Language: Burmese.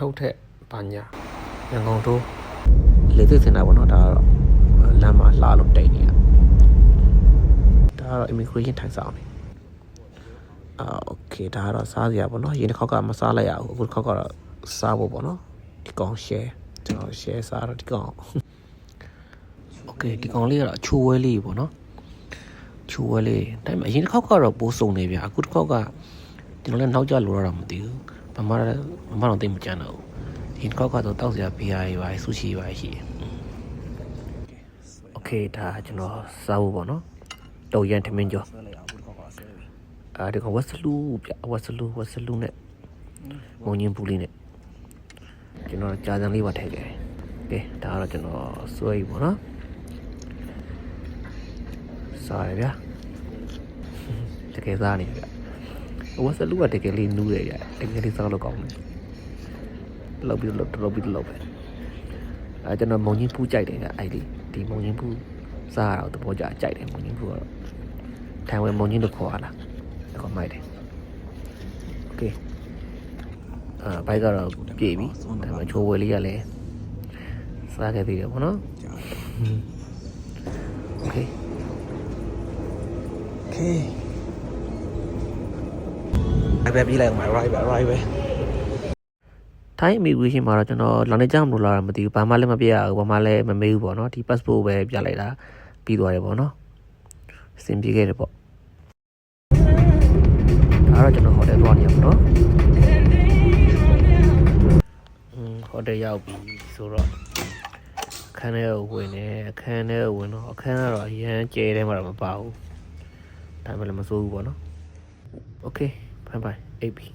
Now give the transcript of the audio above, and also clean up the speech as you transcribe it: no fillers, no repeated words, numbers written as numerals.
ထုတ်တဲ့ဘာညာရန်ကုန်တို့လေသိစင်တာပေါ့နော်ဒါကတော့လမ်းမှာလှလို့တိတ်နေတာဒါကတော့ immigration ထိုင်ဆောင်နေโอเคဒါကတော့စားစရာပေါ့နော်ရင်းတစ်ခေါက်ကမစားလိုက်ရဘူးအခုတစ်ခေါက်ကတော့စားဖို့ပေါ့နော်ဒီကောင် share ကျွန်တော် share စားတော့ဒီကောင်โอเคဒီကောင်လေးကတော့ချိုးဝဲလေးပေါ့နော်ချိုးဝဲလေးဒါပေမဲ့အရင်တစ်ခေါက်ကတော့ပိုးစုံနေဗျာအခုတစ်ခေါက်ကကျွန်တော်လည်းနောက်ကျလိုတော့မသိဘူးဘာမှတော့သိမကြမ်းတော့ဘူးဒီတစ်ခေါက်ကတော့တောက်စရာဘီယာတွေပါဆူရှီပါရှိတယ်โอเคဒါကျွန်တော်စားဖို့ပေါ့နော်တော်ရန်ထမင်းကျော်ဒီကောင်ဝက်စလူဗျဝက်စလူနဲ့မုံညင်းပူလေးနဲ့ကျွန်တော်ကြာစံလေးပါထည့်ခဲ့တယ်ကဲဒါကတော့ကျွန်တော်စွဲပြီပေါ့နော်စားရဗျာတကယ်စားနေဗျဝက်စလူကတကယ်လေးနူးရဗျတကယ်လေးစားလို့ကောင်းတယ်လောက်ပြီးတော့ပဲကျွန်တော်မုံညင်းပူကြိုက်တယ်ဗျအဲ့ဒီမုံညင်းပူစားရတော့သဘောကျကြိုက်တယ်မုံညင်းပူကတော့ထိုင်ဝဲမုံညင်းလို့ခေါ်ရလားတော့မိုက်တယ်โอเคဘိုက်ကတော့ပြေပြီဒါပေမဲ့ချိုးဝဲလေးကလည်းစားခဲ့သေးတယ်ပေါ့နော်โอเคအဲ့ပဲပြေးလိုက်အောင် right ပဲထိုင်း immigration မှာတော့ကျွန်တော်လောင်နေကြမလို့လာတာမသိဘူးဘာမှလည်းမပြရဘူးဘာမှလည်းမမေးဘူးပေါ့နော်ဒီ passport ပဲပြလိုက်တာပြီးသွားတယ်ပေါ့နော်အဆင်ပြေခဲ့တယ်ပေါ့ဒါတော့ကျွန်တော်ဟိုတယ်သွားနေရပါတော့ဟိုတယ်ရောက်ပြီဆိုတော့အခန်းထဲကိုဝင်တော့အခန်းကတော့အရန်ကျဲထဲမှာတော့မပါဘူးဒါပေမဲ့လည်းမစိုးဘူးပေါ့နော်โอเคဘိုင်အိပ်ပြီ